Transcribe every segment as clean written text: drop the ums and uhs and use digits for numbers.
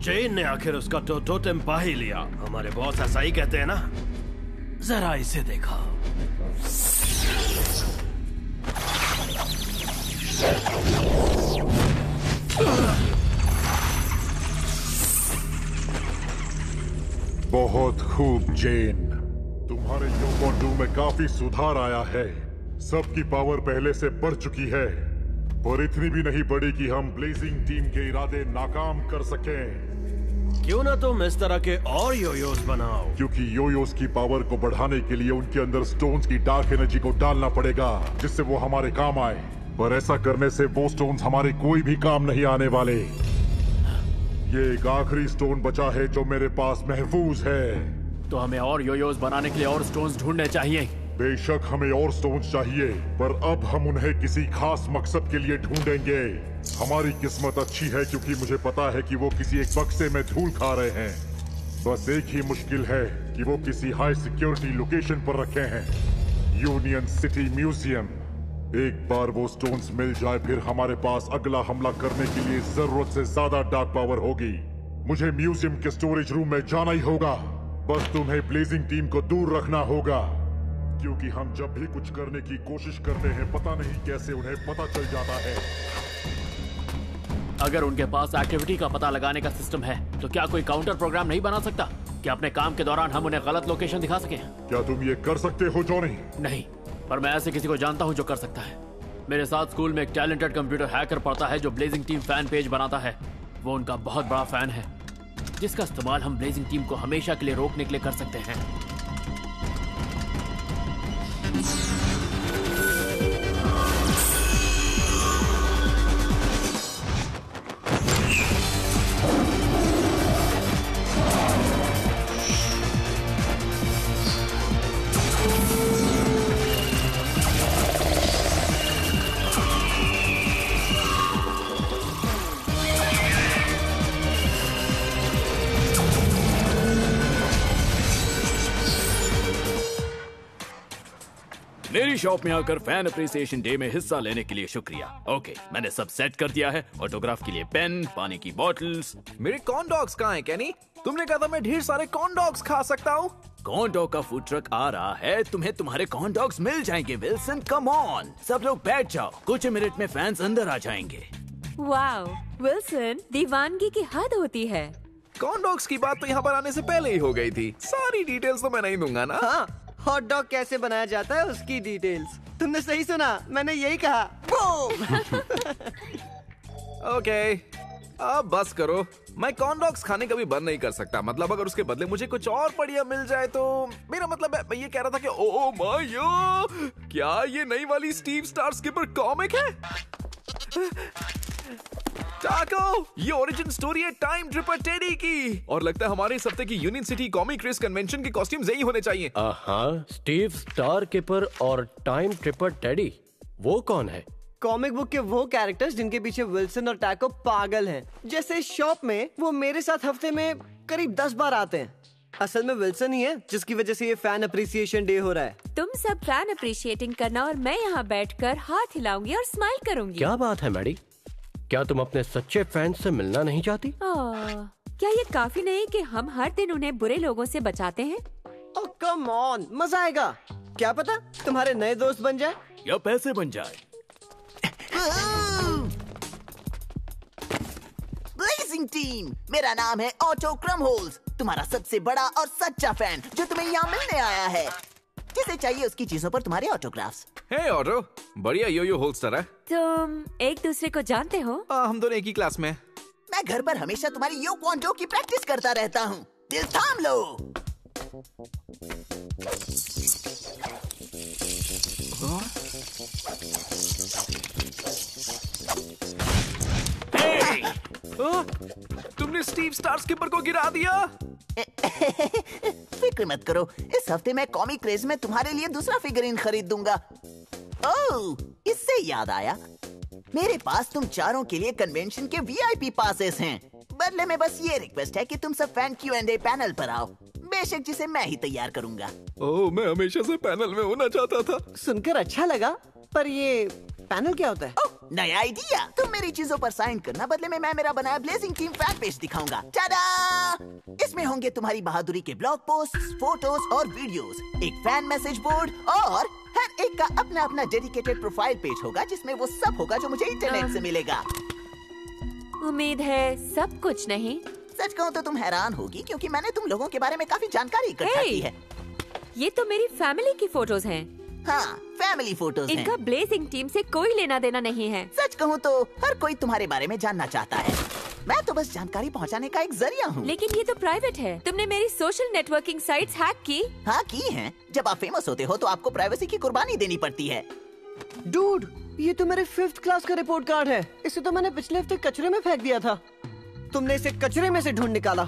जेन ने आखिर उसका टोटेम पा ही लिया। हमारे बॉस ऐसा ही कहते हैं ना। जरा इसे देखो। बहुत खूब जेन, तुम्हारे योकोंडू में काफी सुधार आया है। सबकी पावर पहले से बढ़ चुकी है, पर इतनी भी नहीं बढ़ी कि हम ब्लेजिंग टीम के इरादे नाकाम कर सकें। क्यों ना तुम इस तरह के और योयोस बनाओ? क्योंकि योयोस की पावर को बढ़ाने के लिए उनके अंदर स्टोन्स की डार्क एनर्जी को डालना पड़ेगा, जिससे वो हमारे काम आए। पर ऐसा करने से वो स्टोन्स हमारे कोई भी काम नहीं आने वाले। ये एक आखिरी स्टोन बचा है जो मेरे पास महफूज है। तो हमें और योयोस बनाने के लिए और स्टोन्स ढूंढने चाहिए। बेशक हमें और स्टोन्स चाहिए, पर अब हम उन्हें किसी खास मकसद के लिए ढूंढेंगे। हमारी किस्मत अच्छी है क्योंकि मुझे पता है कि वो किसी एक बक्से में धूल खा रहे हैं। बस एक ही मुश्किल है कि वो किसी हाई सिक्योरिटी लोकेशन पर रखे हैं, यूनियन सिटी म्यूजियम। एक बार वो स्टोन्स मिल जाए, फिर हमारे पास अगला हमला करने के लिए जरूरत से ज्यादा डार्क पावर होगी। मुझे म्यूजियम के स्टोरेज रूम में जाना ही होगा। बस तुम्हें ब्लेजिंग टीम को दूर रखना होगा, क्योंकि हम जब भी कुछ करने की कोशिश करते हैं, पता नहीं कैसे उन्हें पता चल जाता है। अगर उनके पास एक्टिविटी का पता लगाने का सिस्टम है, तो क्या कोई काउंटर प्रोग्राम नहीं बना सकता कि अपने काम के दौरान हम उन्हें गलत लोकेशन दिखा सकें? क्या तुम ये कर सकते हो जॉनी? नहीं, पर मैं ऐसे किसी को जानता हूं जो कर सकता है। मेरे साथ स्कूल में एक टैलेंटेड कंप्यूटर हैकर पढ़ता है जो ब्लेजिंग टीम फैन पेज बनाता है। वो उनका बहुत बड़ा फैन है, जिसका इस्तेमाल हम ब्लेजिंग टीम को हमेशा के लिए रोकने के लिए कर सकते हैं। मेरी शॉप में आकर फैन अप्रिसिएशन डे में हिस्सा लेने के लिए शुक्रिया। ओके, मैंने सब सेट कर दिया है। ऑटोग्राफ के लिए पेन, पानी की बॉटल्स। मेरे कॉर्न डॉग्स कहाँ हैं कैनी? तुमने कहा था मैं ढेर सारे कॉर्न डॉग्स खा सकता हूँ। कॉर्न डॉग का फूड ट्रक आ रहा है, तुम्हें तुम्हारे कॉर्न डॉग्स मिल जाएंगे। विल्सन, कम ऑन, सब लोग बैठ जाओ, कुछ मिनट में फैंस अंदर आ जाएंगे। वाओ, विल्सन, दीवानगी की हद होती है। कॉर्न डॉग्स की बात तो यहाँ पर आने से पहले ही हो गई थी। सारी डिटेल्स तो मैं नहीं दूंगा ना। हाँ, हॉट डॉग कैसे बनाया जाता है उसकी डिटेल्स। तुमने सही सुना, मैंने यही कहा। बूम! ओके, अब बस करो। मैं कॉर्न डॉग्स खाने का भी बंद नहीं कर सकता। मतलब अगर उसके बदले मुझे कुछ और बढ़िया मिल जाए तो। मेरा मतलब है, मैं ये कह रहा था कि ओ माय यो, क्या ये नई वाली स्टीव स्टार स्किपर कॉमिक है? टाको, ये ओरिजिन स्टोरी है टाइम ट्रिपर टेडी की, और लगता है हमारे इस हफ्ते की Union City comic race convention के कॉस्ट्यूम्स यही होने चाहिए। हाँ, स्टीव स्टार किपर और टाइम ट्रिपर टेडी, वो कौन है? कॉमिक बुक के वो कैरेक्टर्स जिनके पीछे विल्सन और टैको पागल हैं। जैसे इस शॉप में वो मेरे साथ हफ्ते में करीब 10 बार आते हैं। असल में विल्सन ही है जिसकी वजह से ये फैन अप्रिसिएशन डे हो रहा है। तुम सब फैन अप्रिशिएटिंग करना और मैं यहाँ बैठकर हाथ हिलाऊंगी और स्माइल करूंगी। क्या बात है मैडी, क्या तुम अपने सच्चे फैंस से मिलना नहीं चाहती? क्या ये काफी नहीं कि हम हर दिन उन्हें बुरे लोगों से बचाते हैं? ओह कम ऑन, मजा आएगा। क्या पता तुम्हारे नए दोस्त बन जाए या पैसे बन जाए। ब्लेजिंग टीम, मेरा नाम है ऑटो क्रमहोल्स, तुम्हारा सबसे बड़ा और सच्चा फैन जो तुम्हें यहाँ मिलने आया है। जिसे चाहिए उसकी चीजों पर तुम्हारे ऑटोग्राफ्स। हे ऑटो, बढ़िया यो होल्स्टर है। तुम एक दूसरे को जानते हो? हम दोनों एक ही क्लास में। मैं घर पर हमेशा तुम्हारी यो क्वांटो की प्रैक्टिस करता रहता हूँ। दिल थाम लो। तुमने स्टीव स्टार स्किपर को गिरा दिया। फिक्र मत करो, इस हफ्ते मैं कॉमिक क्रेज में तुम्हारे लिए दूसरा फिगरीन खरीद दूंगा। ओह, इससे याद आया, मेरे पास तुम चारों के लिए कन्वेंशन के वीआईपी पासेस हैं। बदले में बस ये रिक्वेस्ट है कि तुम सब फैन Q&A पैनल पर आओ, बेशक जिसे मैं ही तैयार करूंगा। ओह, मैं हमेशा से पैनल में होना चाहता था। सुनकर अच्छा लगा, पर ये पैनल क्या होता है? ओह, नया आइडिया। तुम मेरी चीजों पर साइन करना, बदले में मैं मेरा बनाया ब्लेजिंग टीम फैन पेज दिखाऊंगा। टाडा! इसमें होंगे तुम्हारी बहादुरी के ब्लॉग पोस्ट्स, फोटोज और वीडियोस, एक फैन मैसेज बोर्ड और हर एक का अपना अपना डेडिकेटेड प्रोफाइल पेज होगा जिसमें वो सब होगा जो मुझे इंटरनेट से मिलेगा। उम्मीद है सब कुछ नहीं। सच कहूँ तो तुम हैरान होगी क्योंकि मैंने तुम लोगों के बारे में काफी जानकारी इकट्ठा की है। ये तो मेरी फैमिली की फोटोज हैं। हाँ, फैमिली फोटोज हैं। इनका ब्लेजिंग टीम से कोई लेना देना नहीं है। सच कहूँ तो हर कोई तुम्हारे बारे में जानना चाहता है। मैं तो बस जानकारी पहुँचाने का एक जरिया हूँ। लेकिन ये तो प्राइवेट है। तुमने मेरी सोशल नेटवर्किंग साइट्स हैक की। हाँ की हैं। जब आप फेमस होते हो तो आपको प्राइवेसी की कुर्बानी देनी पड़ती है। डूड, ये तो मेरे 5th क्लास का रिपोर्ट कार्ड है। इसे तो मैंने पिछले हफ्ते कचरे में फेंक दिया था। तुमने इसे कचरे में से ढूंढ निकाला।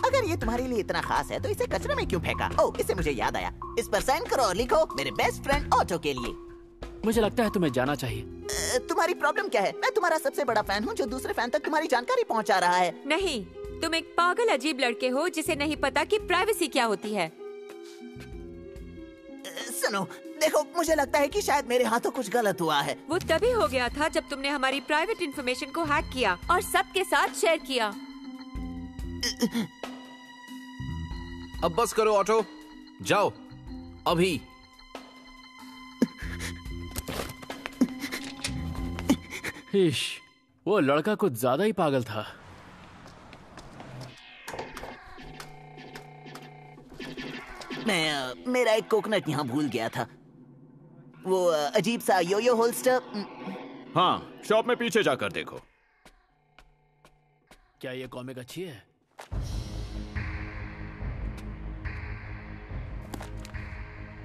अगर ये तुम्हारे लिए इतना खास है तो इसे कचरे में क्यों फेंका? ओह, इससे मुझे याद आया। इस पर साइन करो और लिखो मेरे बेस्ट फ्रेंड ऑटो के लिए। मुझे लगता है तुम्हें जाना चाहिए। तुम्हारी प्रॉब्लम क्या है? मैं तुम्हारा सबसे बड़ा फैन हूँ जो दूसरे फैन तक तुम्हारी जानकारी पहुँचा रहा है। नहीं, तुम एक पागल अजीब लड़के हो जिसे नहीं पता कि प्राइवेसी क्या होती है। सुनो, देखो, मुझे लगता है कि शायद मेरे हाथों कुछ गलत हुआ है। वो तभी हो गया था जब तुमने हमारी प्राइवेट इंफॉर्मेशन को हैक किया और सबके साथ शेयर किया। अब बस करो ऑटो, जाओ अभी। इश, वो लड़का कुछ ज्यादा ही पागल था। मैं मेरा एक कोकोनट यहाँ भूल गया था। वो अजीब सा योयो होल्स्टर। हाँ, शॉप में पीछे जाकर देखो। क्या ये कॉमिक अच्छी है?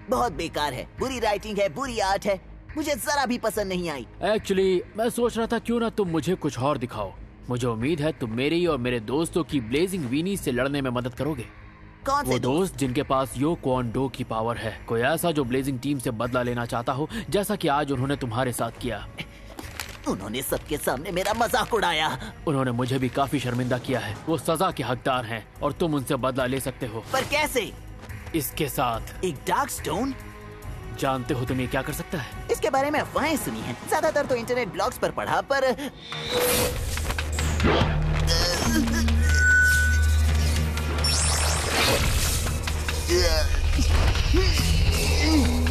बहुत बेकार है, बुरी राइटिंग है, बुरी आर्ट है, मुझे जरा भी पसंद नहीं आई। एक्चुअली मैं सोच रहा था क्यों ना तुम मुझे कुछ और दिखाओ। मुझे उम्मीद है तुम मेरी और मेरे दोस्तों की ब्लेजिंग वीनी से लड़ने में मदद करोगे। कौन वो से दोस्त जिनके पास यो क्वान डो की पावर है, कोई ऐसा जो ब्लेजिंग टीम से बदला लेना चाहता हो, जैसा कि आज उन्होंने तुम्हारे साथ किया। उन्होंने सबके सामने मेरा मजाक उड़ाया। उन्होंने मुझे भी काफी शर्मिंदा किया है। वो सजा के हकदार हैं और तुम उनसे बदला ले सकते हो। पर कैसे? इसके साथ एक डार्क स्टोन? जानते हो तुम ये क्या कर सकता है? इसके बारे में अफवाहें सुनी हैं, ज्यादातर तो इंटरनेट ब्लॉग्स पर पढ़ा, पर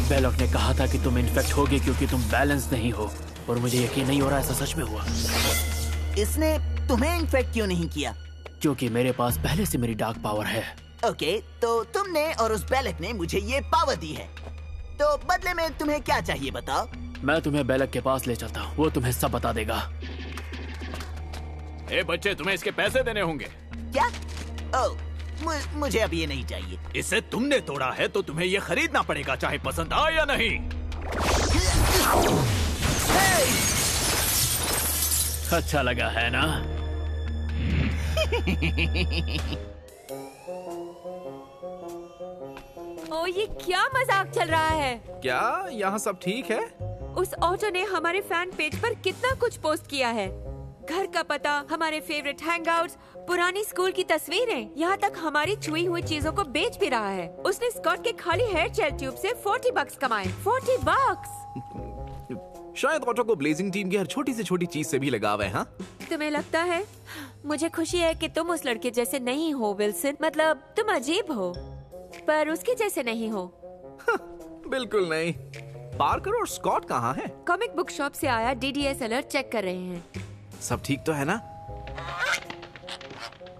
बेलॉक ने कहा था कि तुम इन्फेक्ट होगे क्योंकि तुम बैलेंस नहीं हो, और मुझे यकीन नहीं हो रहा ऐसा सच में हुआ। इसने तुम्हें इन्फेक्ट क्यों नहीं किया? क्योंकि मेरे पास पहले से मेरी डार्क पावर है। ओके, तो तुमने और उस बेलक ने मुझे ये पावर दी है, तो बदले में तुम्हें क्या चाहिए बताओ? मैं तुम्हें बेलक के पास ले चलता हूँ, वो तुम्हें सब बता देगा। ए बच्चे, तुम्हें इसके पैसे देने होंगे। क्या? ओह, मुझे अब ये नहीं चाहिए। इसे तुमने तोड़ा है तो तुम्हें ये खरीदना पड़ेगा, चाहे पसंद आए या नहीं। अच्छा लगा है ना? ओ, ये क्या मजाक चल रहा है? क्या यहाँ सब ठीक है? उस ऑटो ने हमारे फैन पेज पर कितना कुछ पोस्ट किया है। घर का पता, हमारे फेवरेट हैंगआउट्स, पुरानी स्कूल की तस्वीरें, यहाँ तक हमारी छुई हुई चीजों को बेच भी रहा है। उसने स्कॉट के खाली हेयर जेल ट्यूब से $40 कमाए। $40। शायद ऑटो को ब्लेजिंग टीम की हर छोटी से छोटी चीज से भी लगाव है। हाँ, तुम्हें लगता है? मुझे खुशी है कि तुम उस लड़के जैसे नहीं हो विल्सन। मतलब तुम अजीब हो, पर उसके जैसे नहीं हो। बिल्कुल नहीं। पार्कर और स्कॉट कहाँ हैं? कॉमिक बुक शॉप से आया DDS अलर्ट चेक कर रहे हैं। सब ठीक तो है ना?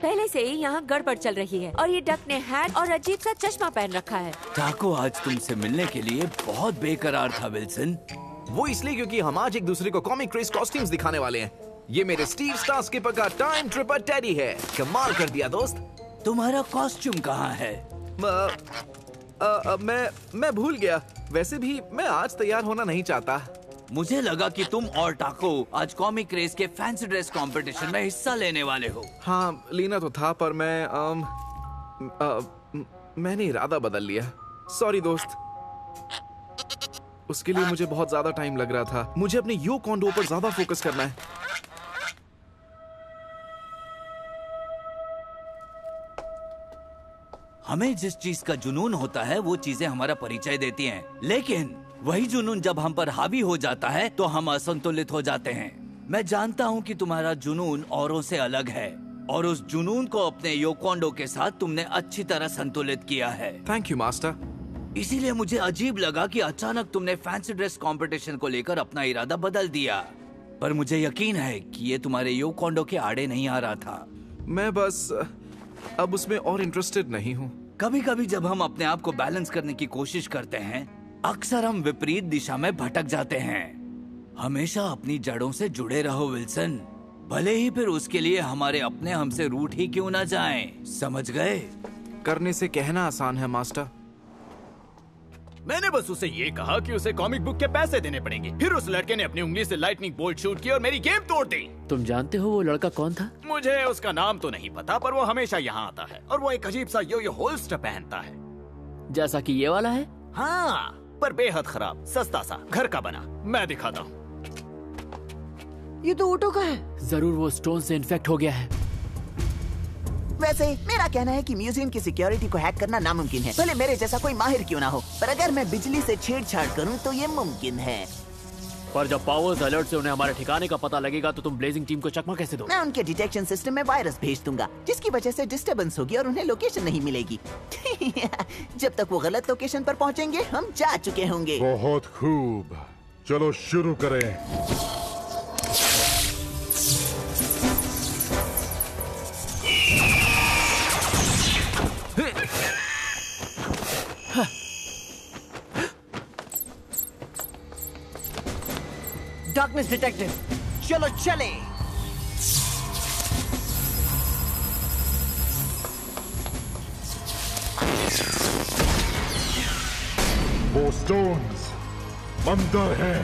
पहले से ही यहाँ गड़बड़ चल रही है और ये डक ने हैट और अजीब सा चश्मा पहन रखा है। टाको आज तुमसे मिलने के लिए बहुत बेकरार था विल्सन। वो इसलिए क्योंकि हम आज एक दूसरे को कॉमिक क्रेज कॉस्ट्यूम्स दिखाने वाले हैं। ये मेरे स्टीव स्टार स्किपर का टाइम ट्रिपर टेडी है। कमाल कर दिया दोस्त। तुम्हारा कॉस्ट्यूम कहाँ है? मैं भूल गया। वैसे भी मैं आज तैयार होना नहीं चाहता। मुझे लगा कि तुम और टाको आज कॉमिक रेस के फैंसी ड्रेस कंपटीशन में हिस्सा लेने वाले हो। हाँ, लेना तो था, पर मैंने इरादा बदल लिया। सॉरी दोस्त। उसके लिए मुझे बहुत ज्यादा टाइम लग रहा था। मुझे अपने यो कॉन्डो पर ज्यादा फोकस करना है। हमें जिस चीज का जुनून होता है वो चीजें हमारा परिचय देती हैं, लेकिन वही जुनून जब हम पर हावी हो जाता है तो हम असंतुलित हो जाते हैं। मैं जानता हूँ कि तुम्हारा जुनून औरों से अलग है और उस जुनून को अपने योकोंडो के साथ तुमने अच्छी तरह संतुलित किया है। Thank you master. इसीलिए मुझे अजीब लगा कि अचानक तुमने फैंसी ड्रेस कंपटीशन को लेकर अपना इरादा बदल दिया, पर मुझे यकीन है कि ये तुम्हारे योकोंडो के आड़े नहीं आ रहा था। मैं बस अब उसमें और इंटरेस्टेड नहीं हूँ। कभी कभी जब हम अपने आप को बैलेंस करने की कोशिश करते हैं, अक्सर हम विपरीत दिशा में भटक जाते हैं। हमेशा अपनी जड़ों से जुड़े रहो विल्सन, भले ही फिर उसके लिए हमारे अपने हमसे रूठ ही क्यों ना जाएं। समझ गए? करने से कहना आसान है मास्टर। मैंने बस उसे ये कहा कि उसे कॉमिक बुक के पैसे देने पड़ेंगे। फिर उस लड़के ने अपनी उंगली से लाइटनिंग बोल्ट शूट किया और मेरी गेम तोड़ दी। तुम जानते हो वो लड़का कौन था? मुझे उसका नाम तो नहीं पता, पर वो हमेशा यहाँ आता है और वो एक अजीब सा यो होल्स्टर पहनता है, जैसा कि ये वाला है। हाँ, पर बेहद खराब, सस्ता सा, घर का बना। मैं दिखाता हूँ। ये तो ओटो का है। जरूर वो स्टोन से इन्फेक्ट हो गया है। वैसे मेरा कहना है कि म्यूजियम की सिक्योरिटी को हैक करना नामुमकिन है, भले मेरे जैसा कोई माहिर क्यों ना हो। पर अगर मैं बिजली से छेड़छाड़ करूं तो ये मुमकिन है। पर जब पावर्स अलर्ट से उन्हें हमारे ठिकाने का पता लगेगा तो तुम ब्लेजिंग टीम को चकमा कैसे दो? मैं उनके डिटेक्शन सिस्टम में वायरस भेज दूंगा, जिसकी वजह से डिस्टर्बेंस होगी और उन्हें लोकेशन नहीं मिलेगी। जब तक वो गलत लोकेशन पर पहुंचेंगे हम जा चुके होंगे। बहुत खूब, चलो शुरू करें। डार्कनेस डिटेक्टेड, चलो चले। वो स्टोन्स अंदर हैं,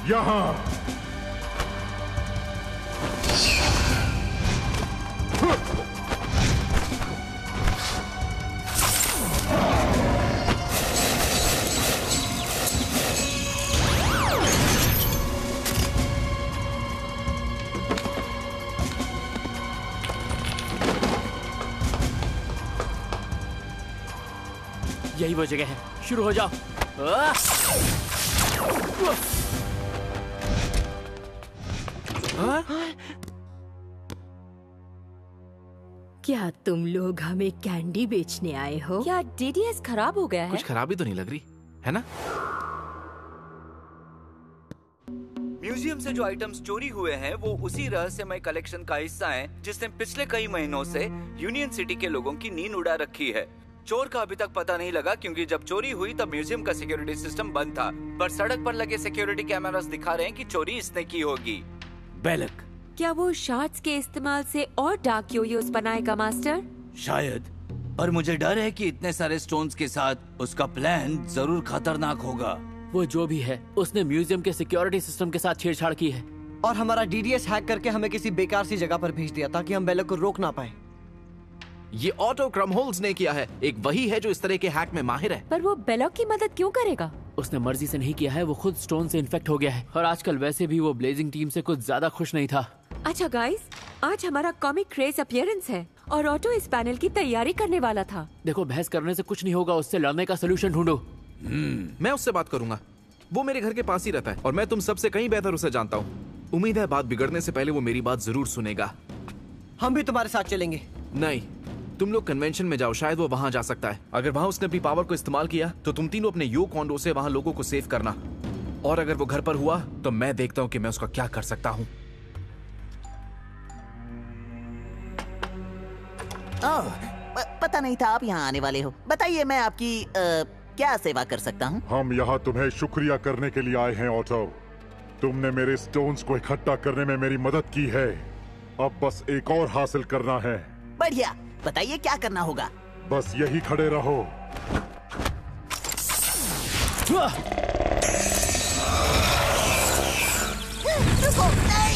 यहाँ। यही वो जगह है, शुरू हो जाओ। क्या तुम लोग हमें कैंडी बेचने आए हो? क्या डीडीएस खराब हो गया है? कुछ खराबी तो नहीं लग रही है ना? म्यूजियम से जो आइटम्स चोरी हुए हैं वो उसी रहस्यमय कलेक्शन का हिस्सा हैं जिसने पिछले कई महीनों से यूनियन सिटी के लोगों की नींद उड़ा रखी है। चोर का अभी तक पता नहीं लगा क्योंकि जब चोरी हुई तब म्यूजियम का सिक्योरिटी सिस्टम बंद था, पर सड़क पर लगे सिक्योरिटी कैमरास दिखा रहे हैं कि चोरी इसने की होगी। बेलक, क्या वो शार्ट्स के इस्तेमाल से और डार्क योयोस बनाएगा मास्टर? शायद, पर मुझे डर है कि इतने सारे स्टोन्स के साथ उसका प्लान जरूर खतरनाक होगा। वो जो भी है, उसने म्यूजियम के सिक्योरिटी सिस्टम के साथ छेड़छाड़ की है और हमारा डीडीएस हैक करके हमें किसी बेकार सी जगह पर भेज दिया ताकि हम बेलक को रोक ना पाए। ये ऑटो क्रमहोल्ड्स ने किया है, एक वही है जो इस तरह के हैक में माहिर है। पर वो बेलॉक की मदद क्यों करेगा? उसने मर्जी से नहीं किया है, वो खुद स्टोन से इन्फेक्ट हो गया है और आजकल वैसे भी वो ब्लेजिंग टीम से कुछ ज्यादा खुश नहीं था। अच्छा गाइस, आज हमारा कॉमिक क्रेज अपीयरेंस है और ऑटो इस पैनल की तैयारी करने वाला था। देखो, बहस करने से कुछ नहीं होगा, उससे लड़ने का सोल्यूशन ढूंढो। मैं उससे बात करूंगा, वो मेरे घर के पास ही रहता है और मैं तुम सबसे कहीं बेहतर उसे जानता हूँ। उम्मीद है बात बिगड़ने से पहले वो मेरी बात जरूर सुनेगा। हम भी तुम्हारे साथ चलेंगे। नहीं, तुम लोग कन्वेंशन में जाओ, शायद वो वहां जा सकता है। अगर वहां उसने अपनी पावर को इस्तेमाल किया तो तुम तीनों अपने योकोंडो से वहां लोगों को सेव करना, और अगर वो घर पर हुआ तो मैं देखता हूँ कि मैं उसका क्या कर सकता हूँ। पता नहीं था आप यहाँ आने वाले हो। बताइए मैं आपकी क्या सेवा कर सकता हूँ? हम यहाँ तुम्हें शुक्रिया करने के लिए आए हैं ऑटो। तुमने मेरे स्टोन्स को इकट्ठा करने में मेरी मदद की है, अब बस एक और हासिल करना है। बढ़िया, बताइए क्या करना होगा? बस यही खड़े रहो। रुको, नहीं,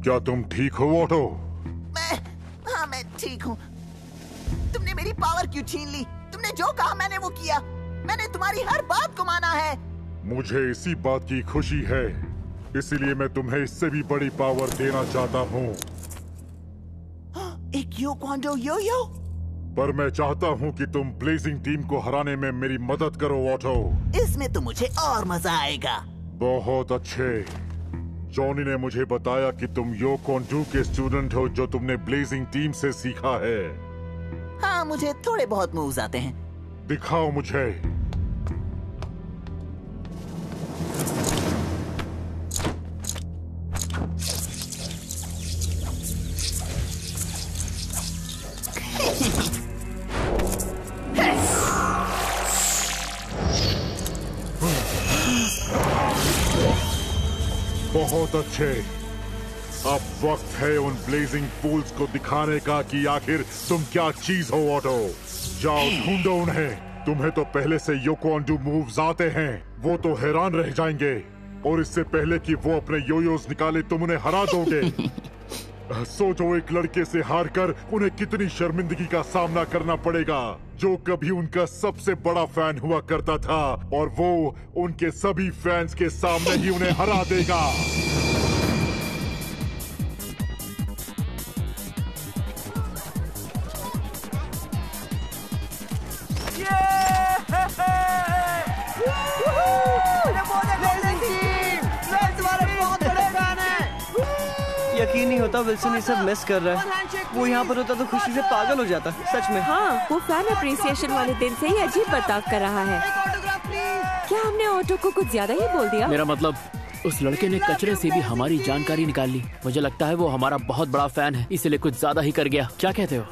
क्या तुम ठीक हो ऑटो? मैं ठीक हूँ। तुमने मेरी पावर क्यों छीन ली? तुमने जो कहा मैंने वो किया। मैंने तुम्हारी हर बात को माना है। मुझे इसी बात की खुशी है, इसीलिए मैं तुम्हें इससे भी बड़ी पावर देना चाहता हूँ। एक यो क्वांडो यो। पर मैं चाहता हूँ कि तुम ब्लेजिंग टीम को हराने में मेरी मदद करो ऑटो। इसमें तो मुझे और मजा आएगा। बहुत अच्छे। जॉनी ने मुझे बताया कि तुम यो क्वांडो के स्टूडेंट हो जो तुमने ब्लेजिंग टीम से सीखा है। हाँ, मुझे थोड़े बहुत मूव्स आते हैं। दिखाओ मुझे। बहुत अच्छे। अब वक्त है उन ब्लेजिंग पूल्स को दिखाने का कि आखिर तुम क्या चीज हो ऑटो। जाओ ढूंढो उन्हें। तुम्हें तो पहले से यो क्वांडो मूव्स आते हैं। वो तो हैरान रह जाएंगे और इससे पहले कि वो अपने योयोस निकाले तुम उन्हें हरा दोगे। सोचो एक लड़के से हारकर उन्हें कितनी शर्मिंदगी का सामना करना पड़ेगा जो कभी उनका सबसे बड़ा फैन हुआ करता था, और वो उनके सभी फैंस के सामने ही उन्हें हरा देगा। यकीन नहीं होता विल्सन ये सब मिस कर रहा है। वो यहाँ पर होता तो खुशी से पागल हो जाता। सच में। हाँ, वो फैन अप्रिसिएशन वाले दिन से ही अजीब बर्ताव कर रहा है। क्या हमने ऑटो को कुछ ज्यादा ही बोल दिया? मेरा मतलब उस लड़के ने कचरे से भी हमारी जानकारी निकाल ली। मुझे लगता है वो हमारा बहुत बड़ा फैन है, इसलिए कुछ ज्यादा ही कर गया। क्या कहते हो?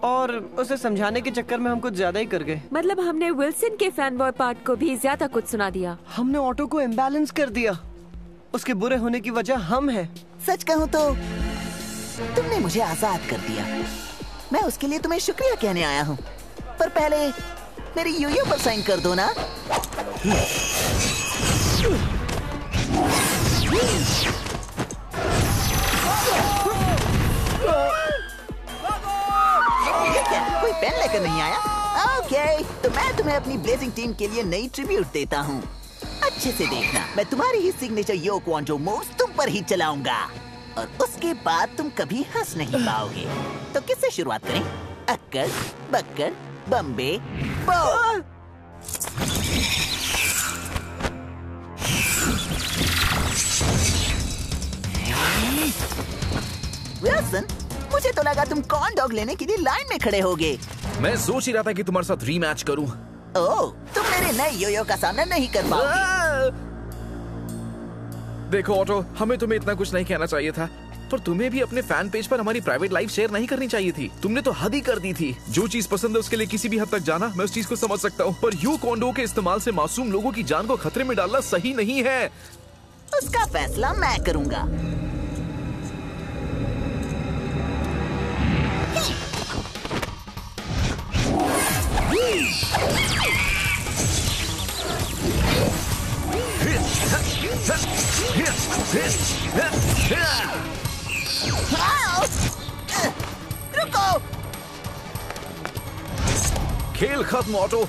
और उसे समझाने के चक्कर में हम कुछ ज्यादा ही कर गए। मतलब हमने विल्सन के फैन बॉय पार्ट को भी ज्यादा कुछ सुना दिया। हमने ऑटो को इम्बैलेंस कर दिया। उसके बुरे होने की वजह हम हैं। सच कहूँ तो तुमने मुझे आजाद कर दिया। मैं उसके लिए तुम्हें शुक्रिया कहने आया हूँ। पर पहले मेरी योयो पर साइन कर दो ना। ये क्या, कोई पेन लेकर नहीं आया? ओके, तो मैं तुम्हें अपनी ब्लेजिंग टीम के लिए नई ट्रिब्यूट देता हूँ। अच्छे से देखना, मैं तुम्हारी ही सिग्नेचर यो क्वांडो मूव्स तुम पर ही चलाऊंगा और उसके बाद तुम कभी हंस नहीं पाओगे। तो किससे शुरुआत करें? अक्कड़, बक्कड़, बम्बे, बो। विल्सन, मुझे तो लगा तुम कॉर्न डॉग लेने के लिए लाइन में खड़े होगे। मैं सोच ही रहा था कि तुम्हारे साथ रीमैच करूं। ओह, तुम मेरे नए योयो का सामना नहीं कर पाओगे। देखो ऑटो, हमें तुम्हें इतना कुछ नहीं कहना चाहिए था, पर तुम्हें भी अपने फैन पेज पर हमारी प्राइवेट लाइफ शेयर नहीं करनी चाहिए थी। तुमने तो हद ही कर दी थी। जो चीज पसंद है उसके लिए किसी भी हद तक जाना, मैं उस चीज को समझ सकता हूँ, पर यो क्वांडो के इस्तेमाल से मासूम लोगों की जान को खतरे में डालना सही नहीं है। उसका फैसला मैं करूंगा। रुको! खेल खत्म ऑटो,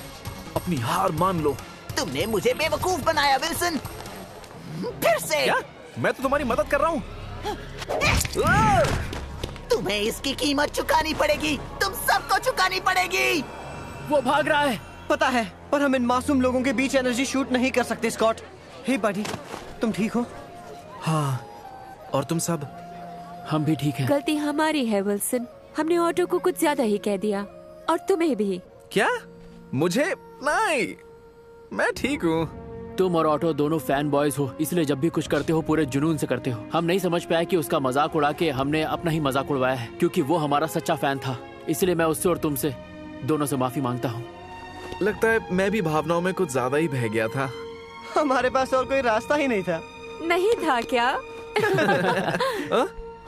अपनी हार मान लो। तुमने मुझे बेवकूफ बनाया विल्सन। फिर से। क्या? मैं तो तुम्हारी मदद कर रहा हूँ। तुम्हें इसकी कीमत चुकानी पड़ेगी। तुम सबको चुकानी पड़ेगी। वो भाग रहा है। पता है, पर हम इन मासूम लोगों के बीच एनर्जी शूट नहीं कर सकते। स्कॉट, हे बडी, तुम ठीक हो? हाँ, और तुम सब? हम भी ठीक हैं। गलती हमारी है विल्सन। हमने ऑटो को कुछ ज्यादा ही कह दिया, और तुम्हें भी। क्या? मुझे? नहीं, मैं ठीक हूँ। तुम और ऑटो दोनों फैन बॉयज हो, इसलिए जब भी कुछ करते हो पूरे जुनून से करते हो। हम नहीं समझ पाए कि उसका मजाक उड़ा के हमने अपना ही मजाक उड़वाया है, क्योंकि वो हमारा सच्चा फैन था। इसलिए मैं उससे और तुमसे दोनों से माफी मांगता हूँ। लगता है मैं भी भावनाओं में कुछ ज्यादा ही बह गया था। हमारे पास और कोई रास्ता ही नहीं था। नहीं था क्या?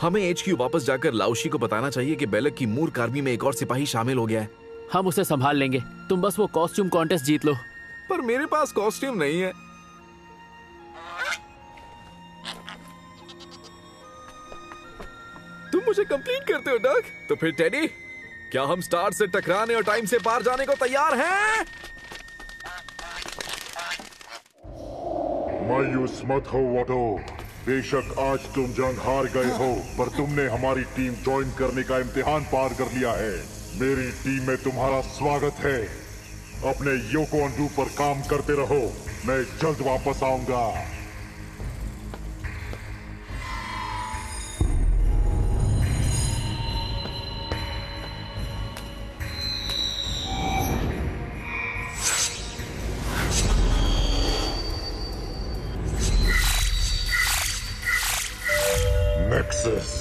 हमें HQ वापस जाकर लाउशी को बताना चाहिए कि बेलक की मूर्ख आर्मी में एक और सिपाही शामिल हो गया है। हम उसे संभाल लेंगे। तुम बस वो कॉस्ट्यूम कॉन्टेस्ट जीत लो। पर मेरे पास कॉस्ट्यूम नहीं है। तुम मुझे कंप्लीट करते हो डग? तो फिर टेडी, क्या हम स्टार से टकराने और टाइम से पार जाने को तैयार हैं? मायूस मत हो ऑटो, बेशक आज तुम जंग हार गए हो, पर तुमने हमारी टीम ज्वाइन करने का इम्तिहान पार कर लिया है। मेरी टीम में तुम्हारा स्वागत है। अपने योको अंडू पर काम करते रहो, मैं जल्द वापस आऊंगा। Nexus.